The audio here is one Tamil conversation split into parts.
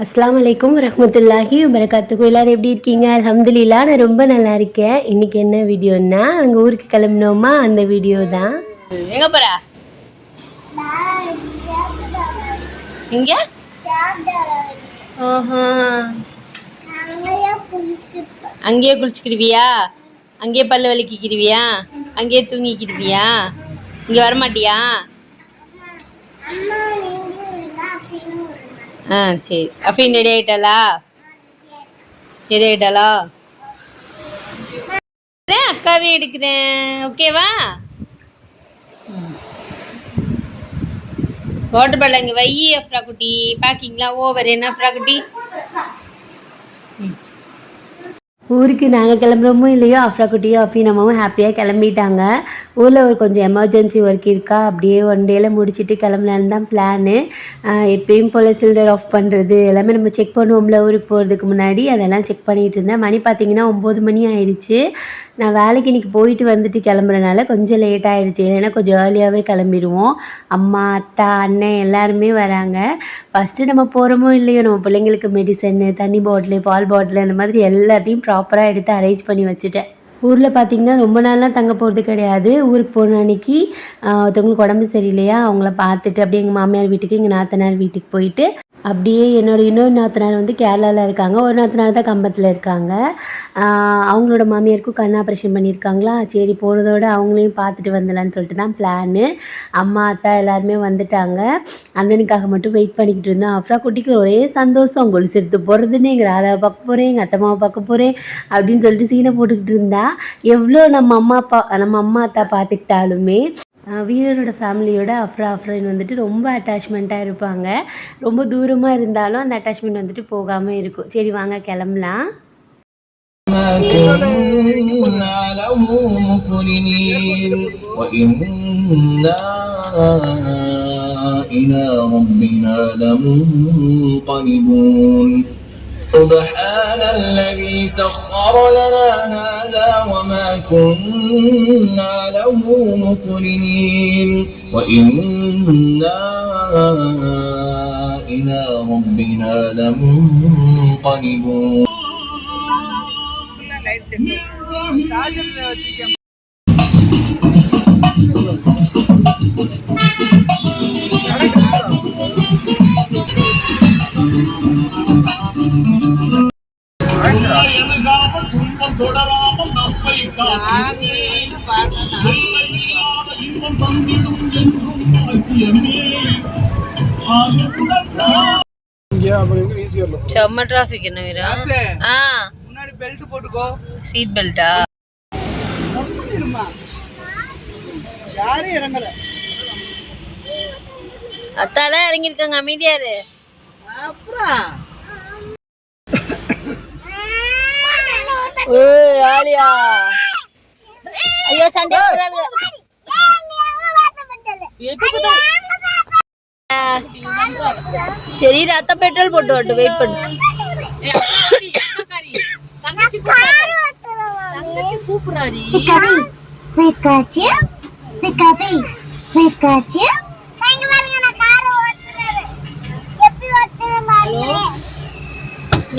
அஸ்ஸலாமு அலைக்கும் வரஹ்மத்துல்லாஹி வபரகாத்துஹு. எல்லாரும் எப்படி இருக்கீங்க? அல்ஹம்துலில்லாஹ், நான் ரொம்ப நல்லா இருக்கேன். இன்னைக்கு என்ன வீடியோன்னா, அங்கே ஊருக்கு கிளம்பினோமா, அந்த வீடியோ தான். எங்க போற? இங்க அங்கேயே குளிச்சுக்கிடுவியா? அங்கேயே பல்லு வலிக்கிக்கிடுவியா? அங்கேயே தூங்கிக்கிடுவியா? இங்க வரமாட்டியா? சரி. அஃபீன் ரெடி ஆயிட்டாளா? அக்காவே எடுக்கிறேன். ஓகேவா? வாட்டர் பாட்டில் இங்கே வை. அஃப்ரா குட்டி பேக்கிங்லாம் ஓவர். என்ன அஃப்ரா குட்டி? ஊருக்கு நாங்கள் கிளம்புறோமோ இல்லையோ, அஃப்ரா குட்டியும் அஃபீனம்மாவும் ஹாப்பியாக கிளம்பிட்டாங்க. ஊரில் ஒரு கொஞ்சம் எமர்ஜென்சி ஒர்க் இருக்கா, அப்படியே ஒன் டேயில் முடிச்சுட்டு கிளம்பலான்னு தான் பிளானு. எப்பயும் போல் சிலிண்டர் ஆஃப் பண்ணுறது எல்லாமே நம்ம செக் பண்ணுவோம்ல ஊருக்கு போகிறதுக்கு முன்னாடி, அதெல்லாம் செக் பண்ணிகிட்டு இருந்தேன். மணி பார்த்திங்கன்னா 9 மணி ஆயிடுச்சு. நான் வேலைக்கு இன்றைக்கி போயிட்டு வந்துட்டு கிளம்புறனால கொஞ்சம் லேட் ஆகிடுச்சு. ஏன்னா கொஞ்சம் ஏர்லியாகவே கிளம்பிடுவோம். அம்மா, அத்தா, அண்ணன் எல்லாருமே வராங்க. ஃபஸ்ட்டு நம்ம போகிறோமோ இல்லையோ, நம்ம பிள்ளைங்களுக்கு மெடிசன்னு, தண்ணி பாட்டிலு, பால் பாட்டிலு அந்த மாதிரி எல்லாத்தையும் ப்ராப்பராக எடுத்து அரேஞ்ச் பண்ணி வச்சுட்டேன். ஊரில் பார்த்திங்கன்னா ரொம்ப நாள்லாம் தங்க போகிறது கிடையாது. ஊருக்கு போன அன்றைக்கி ஒருத்தவங்களுக்கு உடம்பு சரியில்லையா, அவங்கள பார்த்துட்டு அப்படியே எங்கள் மாமியார் வீட்டுக்கு, எங்கள் நாத்தனார் வீட்டுக்கு போயிட்டு அப்படியே என்னோடய இன்னொரு நாத்தனார் வந்து கேரளாவில் இருக்காங்க. ஒரு நாத்தனார் தான் கம்பத்தில் இருக்காங்க. அவங்களோட மாமியாருக்கும் கண் ஆப்ரேஷன் பண்ணியிருக்காங்களா, சரி போகிறதோட அவங்களையும் பார்த்துட்டு வந்துடலான்னு சொல்லிட்டு தான் பிளானு. அம்மா, அத்தா எல்லாருமே வந்துட்டாங்க. அண்ணனுக்காக மட்டும் வெயிட் பண்ணிக்கிட்டு இருந்தோம். அஃப்ரா குட்டிக்கு ஒரே சந்தோஷம். கொலுசு எடுத்து போகிறதுன்னு, எங்கள் ராதாவை பார்க்க போகிறேன், எங்கள் அத்தம்மாவை பார்க்க போகிறேன் அப்படின்னு சொல்லிட்டு சீனை போட்டுக்கிட்டு இருந்தா. எவ்வளோ நம்ம அம்மா அத்தா பார்த்துக்கிட்டாலுமே வீரரோட ஃபேமிலியோட அஃப்ரின் வந்துட்டு ரொம்ப அட்டாச்மெண்ட்டாக இருப்பாங்க. ரொம்ப தூரமாக இருந்தாலும் அந்த அட்டாச்மெண்ட் வந்துட்டு போகாமல் இருக்கும். சரி வாங்க கிளம்பலாம். سبحان الذي سخر لنا هذا وما كنا له مقرنين وإنا إلى ربنا لمنقلبون. செம்ம டிராஃபிக் என்ன வீரா? முன்னாடி பெல்ட் போட்டுக்கோ. சீட் பெல்ட்டா? யாரும் இறங்கல. அத்தாலாம் இறங்கிருக்காங்க. அமைதியாரு. ஆலியா ஐயோ சண்டே போறாங்க. சரி அத்த பெட்ரோல் போட்டு வரட்டும். வெயிட் பண்ணு.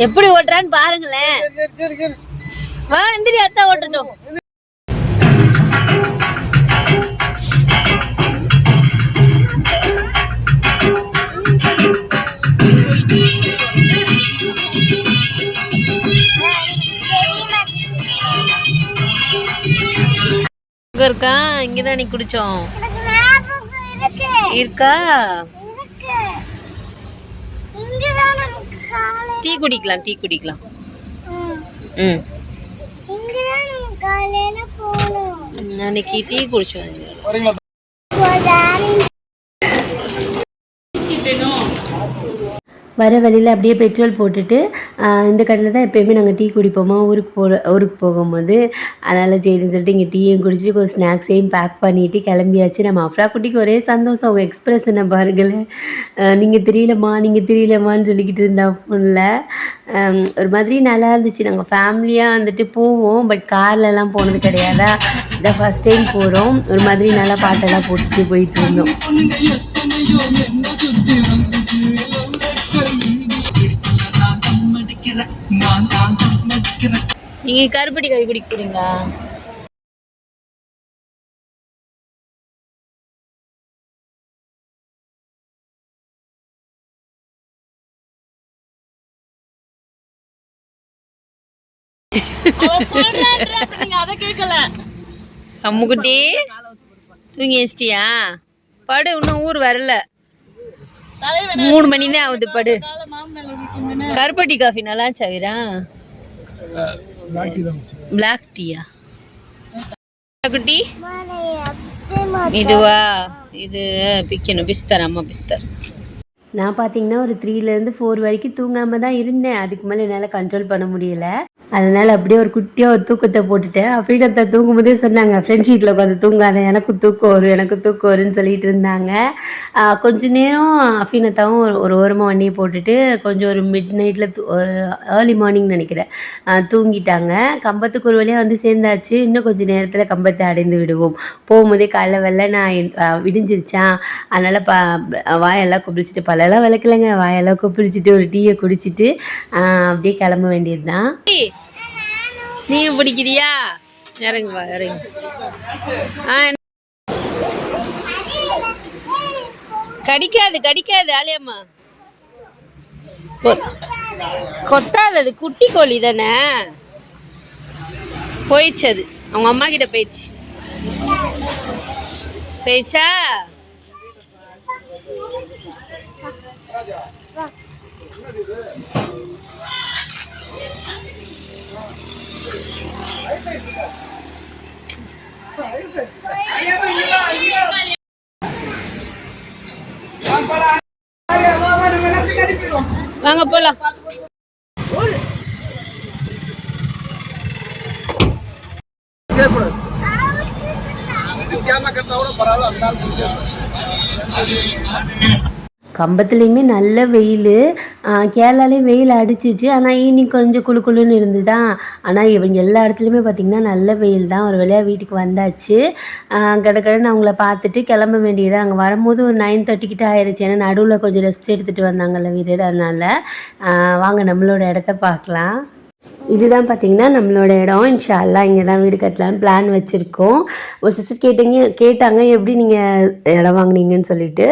எப்படி ஓட்டுறான்னு பாருங்களேன். வா எந்திரி, அத்தா ஓட்டட்டும். இருக்கா? இங்கதான் நீ குடிச்சோம் இருக்கா? டீ குடிக்கலாம். அன்னைக்கு டீ குடிச்சோம். வர வழியில் அப்படியே பெட்ரோல் போட்டுட்டு இந்த கடையில் தான் எப்போயுமே நாங்கள் டீ குடிப்போமா ஊருக்கு போகும்போது. அதனால் சரின்னு சொல்லிட்டு இங்கே டீயும் குடிச்சிட்டு கொஞ்சம் ஸ்நாக்ஸையும் பேக் பண்ணிவிட்டு கிளம்பியாச்சு. நம்ம அஃப்ரா குட்டிக்கு ஒரே சந்தோஷம். அவங்க எக்ஸ்பிரஷனை பாருங்களேன். நீங்கள் தெரியலம்மான்னு சொல்லிக்கிட்டு இருந்தா ஃபோனில். ஒரு மாதிரி நல்லா இருந்துச்சு. நாங்கள் ஃபேமிலியாக வந்துட்டு போவோம், பட் கார்லலாம் போனது கிடையாதா. இதான் ஃபஸ்ட் டைம் போகிறோம். ஒரு மாதிரி நல்லா பாட்டெல்லாம் போட்டுட்டு போயிட்டு இருந்தோம். நீங்க கருப்பட்டி கவி குடிக்க போறீங்களா? அத கேட்கல. அம்முக்குட்டி தூங்கி எச்சிட்டியா? படு, இன்னும் ஊர் வரல. 3 மணி தான் ஆகுது, படு. கருப்பட்டி காஃபி நல்லா சவிரா? பிளாக் டீயா குட்டி? இதுவா? இது பிக்கணும். பிஸ்தர், அம்மா பிஸ்தர். நான் பார்த்தீங்கன்னா ஒரு 3லேருந்து 4 வரைக்கும் தூங்காமல் தான் இருந்தேன். அதுக்கு மேலே என்னால் கண்ட்ரோல் பண்ண முடியல. அதனால் அப்படியே ஒரு குட்டியாக ஒரு தூக்கத்தை போட்டுட்டேன். அப்படின்ட்டு தூங்கும்போதே சொன்னாங்க, ஃப்ரெண்ட் ஷீட்டில் உட்காந்து தூங்காத, எனக்கும் தூக்கம் வரும், எனக்கு தூக்கம் வரும்னு சொல்லிட்டு இருந்தாங்க. கொஞ்ச நேரம் அஃபீனத்தாவும் ஒரு ஓரமாக வண்டியை போட்டுட்டு கொஞ்சம் ஒரு மிட் நைட்டில் ஒரு ஏர்லி மார்னிங் நினைக்கிறேன் தூங்கிட்டாங்க. கம்பத்துக்கு ஒரு வழியாக வந்து சேர்ந்தாச்சு. இன்னும் கொஞ்சம் நேரத்தில் கம்பத்தை அடைந்து விடுவோம். போகும்போதே காலைல வெள்ளை நான் விடிஞ்சிருச்சான். அதனால் வாயெல்லாம் கொப்பளிச்சிட்டு, பல்லெல்லாம் விளக்கலைங்க, வாயெல்லாம் கொப்பளிச்சிட்டு ஒரு டீயை குடிச்சிட்டு அப்படியே கிளம்ப வேண்டியது தான். நீ பிடிக்கிறியா? இறங்கு வா, இறங்கு. கடிக்காது கடிக்காது ஆலியம்மா. கொத்தாது, அது குட்டி கோழி தானே. போயிடுச்சு, அது அவங்க அம்மா கிட்ட போயிடுச்சு. போயிடுச்சா? வாங்க போலாம். கம்பத்துலேயுமே நல்ல வெயில். கேரளாலேயும் வெயில் அடிச்சிச்சு. ஆனால் ஈவினிங் கொஞ்சம் குளு குளுன்னு இருந்துதா. ஆனால் இவங்க எல்லா இடத்துலையுமே பார்த்திங்கன்னா நல்ல வெயில் தான். ஒரு வழியாக வீட்டுக்கு வந்தாச்சு. கடற்கடன்னு அவங்கள பார்த்துட்டு கிளம்ப வேண்டியது. அங்கே வரும்போது ஒரு 9:30 கிட்ட ஆயிடுச்சு. ஏன்னா நடுவில் கொஞ்சம் ரெஸ்ட் எடுத்துகிட்டு வந்தாங்கல்ல வீரர். அதனால் வாங்க நம்மளோட இடத்த பார்க்கலாம். இதுதான் பார்த்திங்கன்னா நம்மளோட இடம். இன்ஷா அல்லாஹ் இங்கே தான் வீடு கட்டலான்னு பிளான் வச்சுருக்கோம். ஒரு சிஸ்டர் கேட்டாங்க எப்படி நீங்கள் இடம் வாங்கினீங்கன்னு சொல்லிட்டு.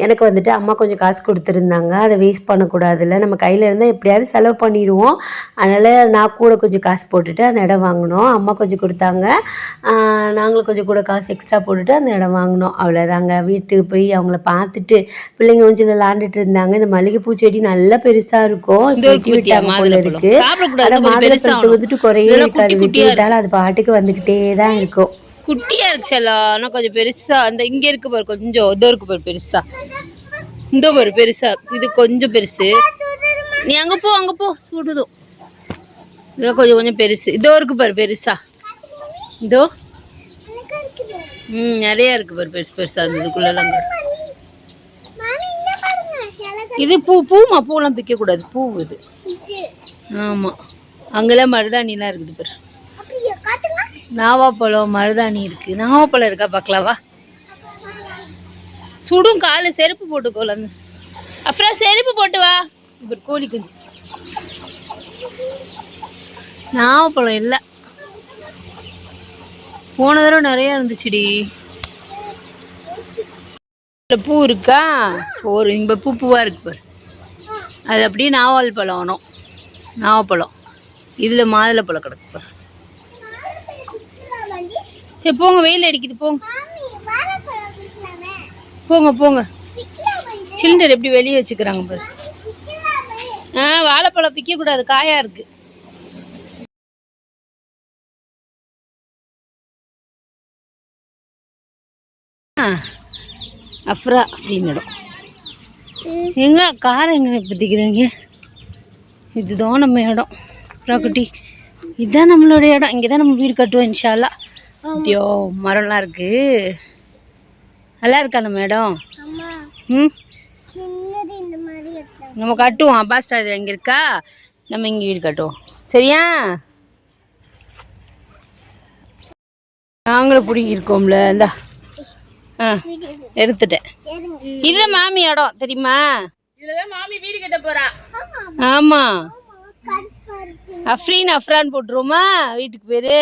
எனக்கு வந்துட்டு அம்மா கொஞ்சம் காசு கொடுத்துருந்தாங்க. அதை வேஸ்ட் பண்ணக்கூடாதுல்ல, நம்ம கையில் இருந்தால் எப்படியாவது செலவு பண்ணிடுவோம். அதனால் நான் கூட கொஞ்சம் காசு போட்டுட்டு அந்த இடம் வாங்கினோம். அம்மா கொஞ்சம் கொடுத்தாங்க, நாங்களும் கொஞ்சம் கூட காசு எக்ஸ்ட்ரா போட்டுட்டு அந்த இடம் வாங்கினோம். அவ்வளோதாங்க. வீட்டுக்கு போய் அவங்கள பார்த்துட்டு பிள்ளைங்க கொஞ்சம் விளாண்டுட்டு இருந்தாங்க. இந்த மல்லிகைப்பூ செடி நல்லா பெருசாக இருக்கும். வெட்டி விட்டாங்க போல இருக்குது. மாதுளப்பழத்துக்கு வந்துட்டு குறையே இருக்காது. வெட்டி விட்டாலும் அது பாட்டுக்கு வந்துக்கிட்டே தான் இருக்கும். குட்டியா இருக்கு செல்லா. ஆனால் கொஞ்சம் பெருசா அந்த இங்க இருக்கு பாரு, கொஞ்சம் இதோ இருக்கு பாரு பெருசா. இந்த பாரு பெருசா, இது கொஞ்சம் பெருசு. நீ அங்க போ சுடுதோ. இதெல்லாம் கொஞ்சம் கொஞ்சம் பெருசு. இதோ இருக்கு பாரு பெருசா. இதோ நிறைய இருக்கு பாரு பெருசு பெருசா. இதுக்குள்ளலாம் இது பூமா. பூலாம் பிக்க கூடாது, பூ இது. ஆமா, அங்கெல்லாம் மருதாணிலாம் இருக்குது பாரு. நாவாப்பழம் மருதாணி இருக்கு. நாவாப்பழம் இருக்கா பார்க்கலாவா? சுடும் காலு. செருப்பு போட்டுக்கோல. அப்புறம் செருப்பு போட்டு வா. இப்போ கோழி குஞ்சு. நாவாப்பழம் இல்லை. போன தடவை நிறைய இருந்துச்சுடி. பூ இருக்கா ஒரு இங்க பூவா இருக்கு பாரு. அது அப்படியே நாவல் பழம் வேணும். நாவப்பழம் இதில் மாதுளப்பழம் கிடக்கு பாரு. சரி போங்க, வெயில் அடிக்குது. போங்க. சிலிண்டர் எப்படி வெளியே வச்சுக்கிறாங்க பாரு. வாழைப்பழம் பிக்க கூடாது, காயா இருக்கு. அஃப்ரா அப்படின்னு இடம். எங்க காரை எங்க பற்றிக்கிறீங்க? இதுதான் நம்ம இடம். அஃப்ரா குட்டி, இதுதான் நம்மளோட இடம். இங்கே தான் நம்ம வீடு கட்டுவோம் இன்ஷா அல்லாஹ். ஐயோ மரம்லாம் இருக்கு. நல்லா இருக்கா நம்ம இடம்? நம்ம கட்டுவோம். அப்பாஸ் அது இங்கே இருக்கா, நம்ம இங்கே வீடு கட்டுவோம். சரியா? நாங்களும் பிடிங்கி இருக்கோம்ல. இந்தா எடுத்துட்டேன். இதுதான் மாமி இடம் தெரியுமா? இதுலதான் மாமி வீடு கட்ட போறா. ஆமா அஃப்ரீன் அஃப்ரான் போட்டுருவோமா வீட்டுக்கு பேரு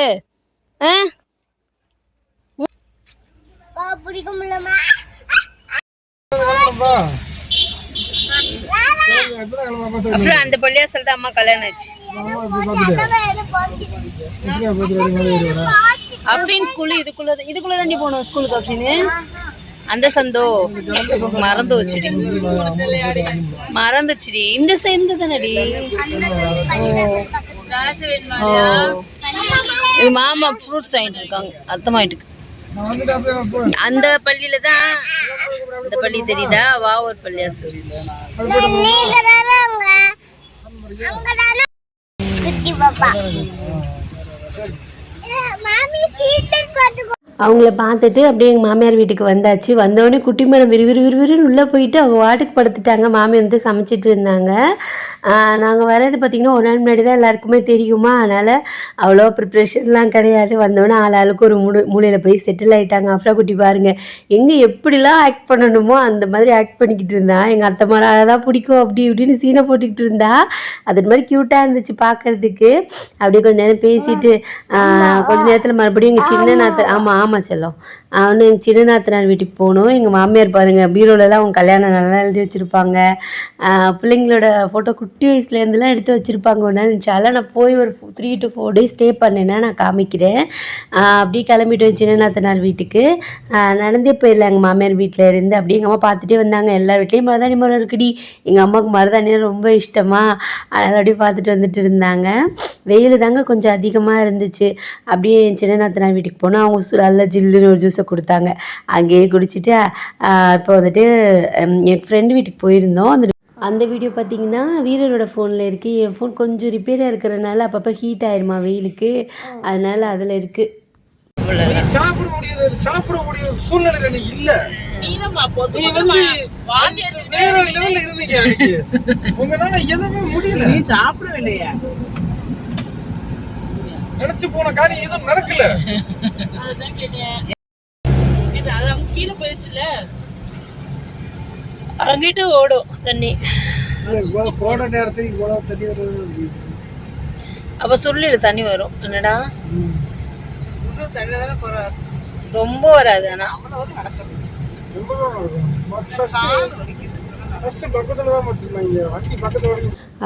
அப்புறம் அந்த பள்ளியாசல் தான் அம்மா கல்யாணம் ஆச்சு. அஃப்ரீன் ஸ்கூலு இதுக்குள்ள தாண்டி போனோம் ஸ்கூலுக்கு. அஃப்ரீன் அந்த சந்தோ மறந்துச்சுடி இந்த சைடு தானடி. இது மாமா ஃப்ரூட்ஸ் வாங்கிட்டு இருக்காங்க அத்தமாயிட்டுக்கு. அந்த பள்ளியில தான் இந்த பள்ளி தெரியுதா வாவூர் பள்ளியாசல். அவங்கள பார்த்துட்டு அப்படியே எங்கள் மாமியார் வீட்டுக்கு வந்தாச்சு. வந்தோடனே குட்டி மரம் விறுவிறுன்னு உள்ளே போயிட்டு அவங்க வாட்டுக்கு படுத்துட்டாங்க. மாமி வந்து சமைச்சிட்டு இருந்தாங்க. நாங்கள் வர்றது பார்த்திங்கன்னா ஒரு நாள் முன்னாடி தான் எல்லாருக்குமே தெரியுமா, அதனால் அவ்வளோ ப்ரிப்ரேஷன்லாம் கிடையாது. வந்தோடனே ஆளுக்கு ஒரு மூலையில் போய் செட்டில் ஆகிட்டாங்க. அஃப்ரா குட்டி பாருங்கள் எங்கே எப்படிலாம் ஆக்ட் பண்ணணுமோ அந்த மாதிரி ஆக்ட் பண்ணிக்கிட்டு இருந்தா. எங்கள் அத்தை மரம் அதை தான் பிடிக்கும் அப்படி இப்படின்னு சீனை போட்டுக்கிட்டு இருந்தா. அது மாதிரி க்யூட்டாக இருந்துச்சு பார்க்குறதுக்கு. அப்படியே கொஞ்ச நேரம் பேசிட்டு கொஞ்ச நேரத்தில் மறுபடியும் எங்கள் சின்ன நாத்து ஆமாம் செல்லம் அவனு எங்கள் சின்ன நாத்தனார் வீட்டுக்கு போகணும். எங்கள் மாமியார் பாருங்கள் பீரோலலாம் அவங்க கல்யாணம் நல்லா எழுதி வச்சுருப்பாங்க. பிள்ளைங்களோட ஃபோட்டோ குட்டி வயசுலேருந்துலாம் எடுத்து வச்சுருப்பாங்க. ஒரு நாள் இருந்துச்சு. நான் போய் ஒரு 3 to 4 days ஸ்டே பண்ணேன்னா நான் காமிக்கிறேன். அப்படியே கிளம்பிட்டோம் சின்ன நாத்தனார் வீட்டுக்கு. நடந்தே போயிடலாம் எங்கள் மாமியார் வீட்டில் இருந்து. அப்படியே எங்கள் அம்மா பார்த்துட்டே வந்தாங்க. எல்லா வீட்லேயும் மருதாணி மரம் இருக்குடி. எங்கள் அம்மாவுக்கு மருதாணினா ரொம்ப இஷ்டமா, அதனால் அப்படியே பார்த்துட்டு வந்துட்டு இருந்தாங்க. வெயில் தாங்க கொஞ்சம் அதிகமாக இருந்துச்சு. அப்படியே என் சின்ன நாத்தனார் வீட்டுக்கு போனால் அவங்க நல்லா ஜில்லுன்னு ஒரு ஜூஸை கொடுத்தாங்க. அங்கேயே குடிச்சிட்டு இப்போ வந்துட்டு என் ஃப்ரெண்டு வீட்டுக்கு போயிருந்தோம். அந்த வீடியோ பார்த்தீங்கன்னா வீரரோட ஃபோனில் இருக்குது. என் ஃபோன் கொஞ்சம் ரிப்பேராக இருக்கிறனால அப்பப்போ ஹீட் ஆயிடுமா வெயிலுக்கு, அதனால் அதில் இருக்குது. சாப்பிட முடிய சூழ்நிலை இல்ல. வேற லெவல்ல இருந்தீங்க. உங்களால எதுவுமே முடியல. நீ சாப்பிடவில்லையா? நினைச்சு போன காரியம் எதுவும் நடக்கல. அதுதான் கேட்டேன். அது கீழே போயிடுச்சுல, அங்கிட்டு ஓடும் தண்ணி. போன நேரத்துக்கு இவ்வளவு தண்ணி வருது. அப்ப சொல்லிடு தண்ணி வரும். என்னடா ரொம்ப வராது. ஆனா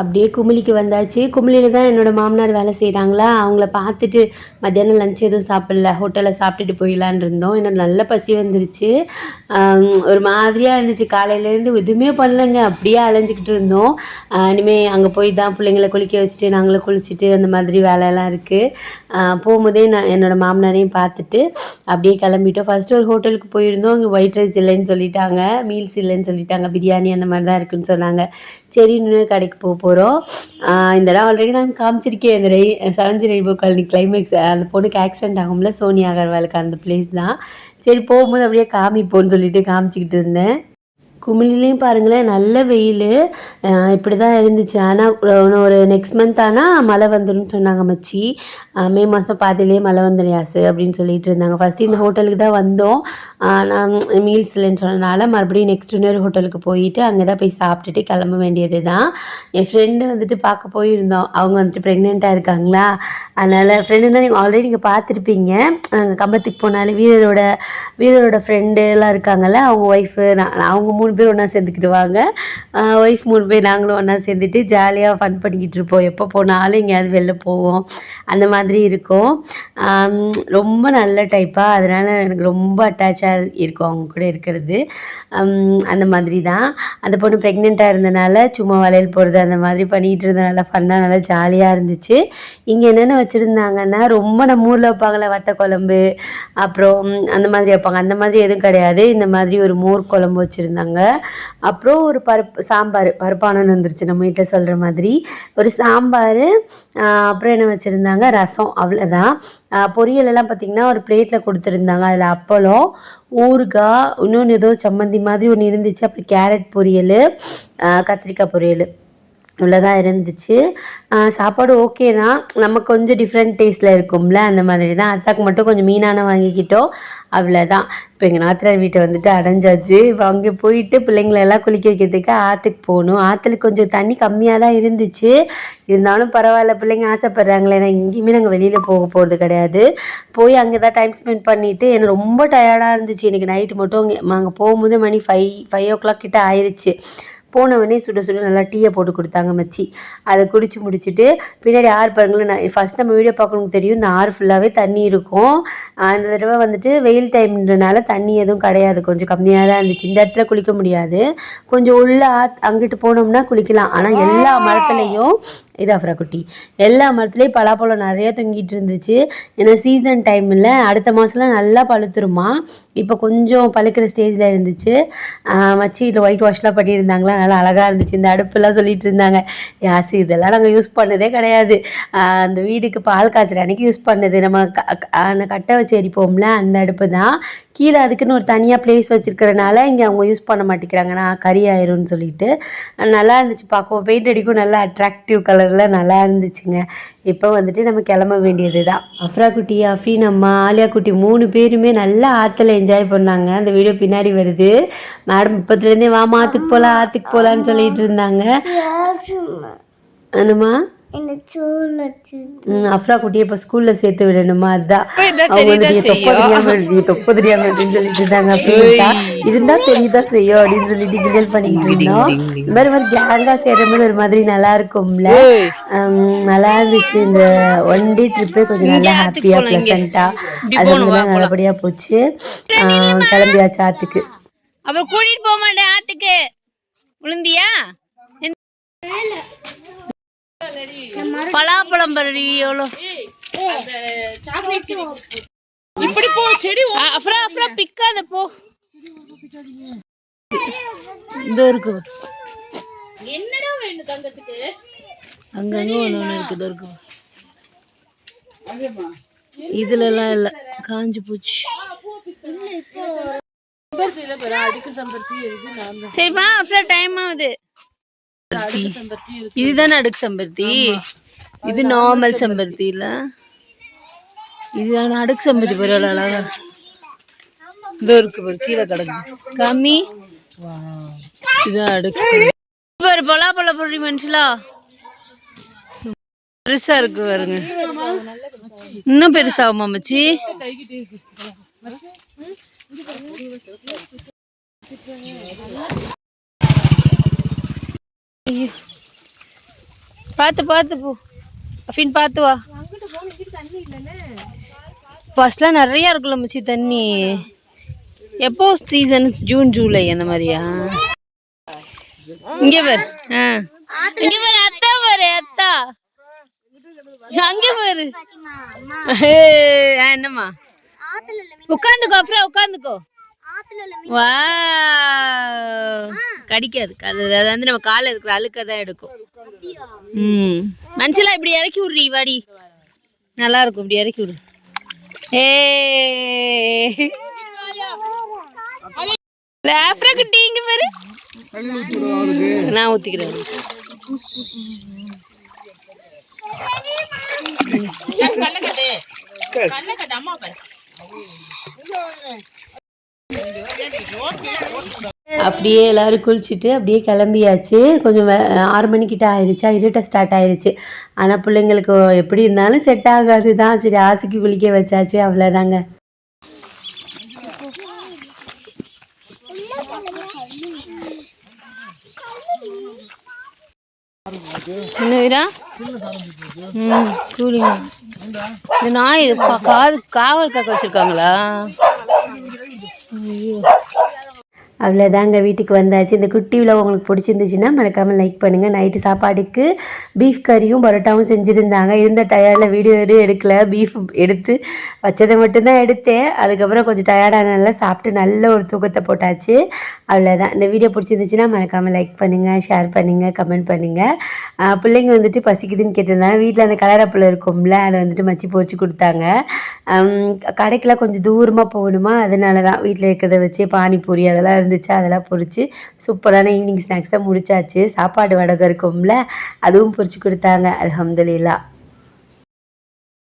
அப்படியே குமிளிக்கு வந்தாச்சு. குமிளியில் தான் என்னோடய மாமனார் வேலை செய்கிறாங்களா. அவங்கள பார்த்துட்டு மத்தியானம் லஞ்ச் எதுவும் சாப்பிடல, ஹோட்டலில் சாப்பிட்டுட்டு போயிடலான் இருந்தோம். எனக்கு நல்ல பசி வந்துருச்சு. ஒரு மாதிரியாக இருந்துச்சு. காலையிலேருந்து எதுவுமே பண்ணலைங்க, அப்படியே அலைஞ்சிக்கிட்டு இருந்தோம். இனிமேல் அங்கே போய் தான் பிள்ளைங்களை குளிக்க வச்சுட்டு நாங்களும் குளிச்சுட்டு அந்த மாதிரி வேலையெல்லாம் இருக்குது. போகும்போதே நான் என்னோடய மாமனாரையும் பார்த்துட்டு அப்படியே கிளம்பிட்டோம். ஃபஸ்ட்டு ஒரு ஹோட்டலுக்கு போயிருந்தோம். அங்கே ஒயிட் ரைஸ் இல்லைன்னு சொல்லிட்டாங்க, மீல்ஸ் இல்லைன்னு சொல்லிட்டாங்க, பிரியாணி அந்த மாதிரி தான் இருக்குதுன்னு சொன்னாங்க. சரி இன்னொரு கடைக்கு போகிறோம். இந்த இடம் ஆல்ரெடி நான் காமிச்சிருக்கேன். இந்த 7 ரெயின்போ காலனி கிளைமேக்ஸ் அந்த பொண்ணுக்கு ஆக்சிடென்ட் ஆகும்ல, சோனியா அகர்வாலுக்கு, அந்த பிளேஸ் தான். சரி போகும்போது அப்படியே காமிப்போன்னு சொல்லிட்டு காமிச்சிக்கிட்டு இருந்தேன். குமிழிலையும் பாருங்களேன் நல்ல வெயில். இப்படி தான் இருந்துச்சு. ஆனால் ஒரு நெக்ஸ்ட் மந்த் ஆனால் மழை வந்துடும் சொன்னாங்க மச்சி. மே மாதம் பாதியிலே மழை வந்துடுயாசு அப்படின்னு சொல்லிட்டு இருந்தாங்க. ஃபஸ்ட்டு இந்த ஹோட்டலுக்கு தான் வந்தோம். நான் மீல்ஸ் இல்லைன்னு சொன்னதுனால மறுபடியும் நெக்ஸ்ட் இன்னொரு ஹோட்டலுக்கு போயிட்டு அங்கே தான் போய் சாப்பிட்டுட்டு கிளம்ப வேண்டியது தான். என் ஃப்ரெண்டு வந்துட்டு பார்க்க போயிருந்தோம். அவங்க வந்துட்டு ப்ரெக்னெண்ட்டாக இருக்காங்களா, அதனால் ஃப்ரெண்டுன்னா நீங்கள் ஆல்ரெடி நீங்கள் பார்த்துருப்பீங்க. அங்கே கம்பத்துக்கு போனாலே வீரரோட ஃப்ரெண்டு எல்லாம் இருக்காங்கல்ல, அவங்க ஒய்ஃபு அவங்க 3 பேர் ஒன்றா சேர்ந்துக்கிடுவாங்க. ஒய்ஃப் 3 பேர் நாங்களும் ஒன்றா சேர்ந்துட்டு ஜாலியாக ஃபன் பண்ணிக்கிட்டு இருப்போம். எப்போ போனாலும் எங்கேயாவது வெளில போவோம், அந்த மாதிரி இருக்கும். ரொம்ப நல்ல டைப்பாக, அதனால் எனக்கு ரொம்ப அட்டாச்சாக இருக்கும் அவங்க கூட இருக்கிறது. அந்த மாதிரி தான். அந்த பொண்ணு ப்ரெக்னெண்ட்டாக இருந்தனால சும்மா வளையல் போடுறது அந்த மாதிரி பண்ணிகிட்டு இருந்தனால ஃபன்னாக நல்லா ஜாலியாக இருந்துச்சு. இங்கே என்னென்ன வச்சுருந்தாங்கன்னா ரொம்ப நம்ம ஊரில் வைப்பாங்களே வத்த குழம்பு, அப்புறம் அந்த மாதிரி வைப்பாங்க, அந்த மாதிரி எதுவும் கிடையாது. இந்த மாதிரி ஒரு மோர் குழம்பு வச்சுருந்தாங்க. அப்புறம் ஒரு பருப்பானன்னு வந்துருச்சு நம்ம வீட்டில் சொல்கிற மாதிரி ஒரு சாம்பார். அப்புறம் என்ன வச்சுருந்தாங்க, ரசம், அவ்வளோதான். பொரியலெல்லாம் பார்த்திங்கன்னா ஒரு பிளேட்டில் கொடுத்துருந்தாங்க. அதில் அப்பளம், ஊறுகாய், இன்னொன்று ஏதோ சம்மந்தி மாதிரி ஒன்று இருந்துச்சு. அப்புறம் கேரட் பொரியல், கத்திரிக்காய் பொரியல், இவ்வளோதான் இருந்துச்சு. சாப்பாடு ஓகே தான், நமக்கு கொஞ்சம் டிஃப்ரெண்ட் டேஸ்ட்டில் இருக்கும்ல, அந்த மாதிரி தான். அத்தாக்கு மட்டும் கொஞ்சம் மீனான வாங்கிக்கிட்டோம், அவ்வளோதான். இப்போ எங்கள் நாத்தனார் வீட்டை வந்துட்டு அடைஞ்சாச்சு. இப்போ அங்கே போயிட்டு பிள்ளைங்களெல்லாம் குளிக்க வைக்கிறதுக்கு ஆற்றுக்கு போகணும். ஆற்றுல கொஞ்சம் தண்ணி கம்மியாக தான் இருந்துச்சு, இருந்தாலும் பரவாயில்ல, பிள்ளைங்க ஆசைப்பட்றாங்களே. நான் எங்கேயுமே நாங்கள் வெளியில் போக போகிறது கிடையாது. போய் அங்கே தான் டைம் ஸ்பெண்ட் பண்ணிவிட்டு எனக்கு ரொம்ப டயர்டாக இருந்துச்சு. எனக்கு நைட்டு மட்டும் நாங்கள் போகும்போது மணி 5 கிட்ட ஆயிடுச்சு. போனவொடனே சுட சுட நல்லா டீயை போட்டு கொடுத்தாங்க மச்சி. அதை குடிச்சு முடிச்சுட்டு பின்னாடி ஆறு பாருங்களேன். நான் ஃபஸ்ட் நம்ம வீடியோ பார்க்கணும்னு தெரியும், இந்த ஆறு ஃபுல்லாகவே தண்ணி இருக்கும். அந்த தடவை வந்துட்டு வெயில் டைம்ன்றனால தண்ணி எதுவும் கிடையாது, கொஞ்சம் கம்மியாக தான் இருந்துச்சு. இந்த இடத்துல குளிக்க முடியாது, கொஞ்சம் உள்ள அங்கிட்டு போனோம்னா குளிக்கலாம். ஆனால் எல்லா மரத்துலேயும் இது அஃப்ரா குட்டி, எல்லா மரத்துலேயும் பலாப்பழம் நிறையா தொங்கிட்டு இருந்துச்சு. ஏன்னா சீசன் டைமில் அடுத்த மாதம்லாம் நல்லா பழுத்துருமா. இப்போ கொஞ்சம் பழுக்கிற ஸ்டேஜில் இருந்துச்சு. மச்சி இதில் ஒயிட் வாஷ்லாம் பண்ணியிருந்தாங்களா, நல்லா அழகாக இருந்துச்சு. இந்த அடுப்புலாம் சொல்லிட்டு இருந்தாங்க, யாசி இதெல்லாம் நாங்கள் யூஸ் பண்ணதே கிடையாது, அந்த வீடுக்கு பால் காய்ச்சல் அன்றைக்கி யூஸ் பண்ணது, நம்ம கட்டை வச்சு எரிப்போம்ல அந்த அடுப்பு தான். கீழே அதுக்குன்னு ஒரு தனியாக பிளேஸ் வச்சுருக்கிறனால இங்கே அவங்க யூஸ் பண்ண மாட்டேங்கிறாங்க, நான் கறி ஆயிரும்னு சொல்லிட்டு. நல்லா இருந்துச்சு பார்க்கவும், பெயிண்ட் அடிக்கும் நல்லா அட்ராக்டிவ் கலரில் நல்லா இருந்துச்சுங்க. இப்போ வந்துட்டு நம்ம கிளம்ப வேண்டியது தான். அஃப்ரா குட்டி, அஃப்ரீன் அம்மா, ஆலியா குட்டி 3 பேருமே நல்லா ஆற்றுல என்ஜாய் பண்ணாங்க. அந்த வீடியோ பின்னாடி வருது. மேடம் இப்போத்துலேருந்தே வா ஆற்றுக்கு போகலாம் ஆற்றுக்கு போகலான்னு சொல்லிட்டு இருந்தாங்க. என்னம்மா அஃப்ரா குட்டியை இப்போ ஸ்கூல்ல சேர்த்து விடணுமா, அதுதான் அவங்க வந்து தொப்ப தெரியாம அப்படின்னு சொல்லிட்டு இருந்தாங்க. அப்படின்ட்டா இருந்தா தெரியுதான் செய்யும் அப்படின்னு சொல்லிட்டு கிண்டல் பண்ணிக்கிட்டு இருந்தோம். இந்த மாதிரி கேங்கா சேர்றது ஒரு மாதிரி நல்லா இருக்கும்ல, நல்லா இருந்துச்சு. இந்த 1 டே ட்ரிப்பே கொஞ்சம் நல்லா ஹாப்பியா பிளசண்டா அது வந்து நல்லபடியா போச்சு. கிளம்பியாச்சு ஆத்துக்கு. அப்புறம் கூட்டிட்டு போக மாட்டேன் ஆத்துக்கு, விழுந்தியா? பலாப்பழம் பருடி எவ்வளோ இப்படி போ செடி அப்புறம் அப்புறம் பிக்காத போ. இந்த இருக்கு என்னடா வேணும் தங்கத்துக்கு, அங்கங்க ஒன்று இருக்குது இருக்கு. இதுல எல்லாம் இல்ல, காஞ்சு போச்சு. சரிப்பா அப்புறம் டைம் ஆகுது. இதுதானே அடுக்கு செம்பருத்தி, இது நார்மல் செம்பருத்தி இல்ல, இதுதானே அடுக்கு செம்பருத்தி. பரவாயில்ல அழகா இந்த இருக்கு பாரு, கீழே கிடக்கு கம்மி. இதுதான் அடுக்கு பாரு, பலாப்பழ பொருள் மனுஷலா பெருசா இருக்கு பாருங்க. இன்னும் பெருசாகுமா மச்சி? பார்த்து பார்த்து போ அஃபின், பார்த்து வா. ஃபர்ஸ்ட்லாம் நிறையா இருக்குல்ல மச்சி தண்ணி. எப்போ சீசன்? ஜூன் ஜூலை அந்த மாதிரியா? இங்கே பாரு, இங்கே பாரு அத்தா, பாரு அத்தா அங்கே பாரு. என்னம்மா உட்காந்துக்கோ அப்புறம் உட்காந்துக்கோ. வா கடிக்காது, அது வந்து நம்ம காலில் இருக்கிற அழுக்க தான் எடுக்கும். மனுஷலாம் இப்படி இறக்கி விட்றி, வாடி நல்லா இருக்கும், இப்படி இறக்கி விடு. ஆஃப்ரா குட்டி இங்க பாரு, நான் ஊத்திக்கிறேன். அப்படியே எல்லாரும் குளிச்சுட்டு அப்படியே கிளம்பியாச்சு. கொஞ்சம் 6 மணிக்கிட்ட ஆயிடுச்சா, இருட்ட ஸ்டார்ட் ஆயிடுச்சு. ஆனால் பிள்ளைங்களுக்கு எப்படி இருந்தாலும் செட் ஆகாது தான், சரி ஆசைக்கு குளிக்க வச்சாச்சு, அவ்வளோதாங்க. என்னடா கூலிங்க. இந்த நாய் காவல் காக்க வச்சிருக்காங்களா? அவ்வளோதாங்க, வீட்டுக்கு வந்தாச்சு. இந்த குட்டி விலாக் உங்களுக்கு பிடிச்சிருந்துச்சுன்னா மறக்காமல் லைக் பண்ணுங்கள். நைட்டு சாப்பாடுக்கு பீஃப் கறியும் பரோட்டாவும் செஞ்சுருந்தாங்க. இருந்த டயர்டில் வீடியோ எதுவும் எடுக்கலை, பீஃப் எடுத்து வச்சதை மட்டும்தான் எடுத்தேன். அதுக்கப்புறம் கொஞ்சம் டயர்டானால சாப்பிட்டு நல்ல ஒரு தூக்கத்தை போட்டாச்சு. அவ்வளோதான். இந்த வீடியோ பிடிச்சிருந்துச்சுன்னா மறக்காமல் லைக் பண்ணுங்கள், ஷேர் பண்ணுங்கள், கமெண்ட் பண்ணுங்கள். பிள்ளைங்க வந்துட்டு பசிக்குதுன்னு கேட்டிருந்தாங்க. வீட்டில் அந்த கலர் ஆப்பிள் இருக்கும்ல, அதை வந்துட்டு மச்சி போச்சு கொடுத்தாங்க. கடைக்கெலாம் கொஞ்சம் தூரமாக போகணுமா, அதனால தான் வீட்டில் இருக்கிறத வச்சு பானிபூரி அதெல்லாம் இருந்துச்சு, அதெல்லாம் பொரித்து சூப்பரான ஈவினிங் ஸ்நாக்ஸாக முடிச்சாச்சு. சாப்பாடு வடகம் இருக்கும்ல, அதுவும் பொரித்து கொடுத்தாங்க. அல்ஹம்துலில்லாஹ்.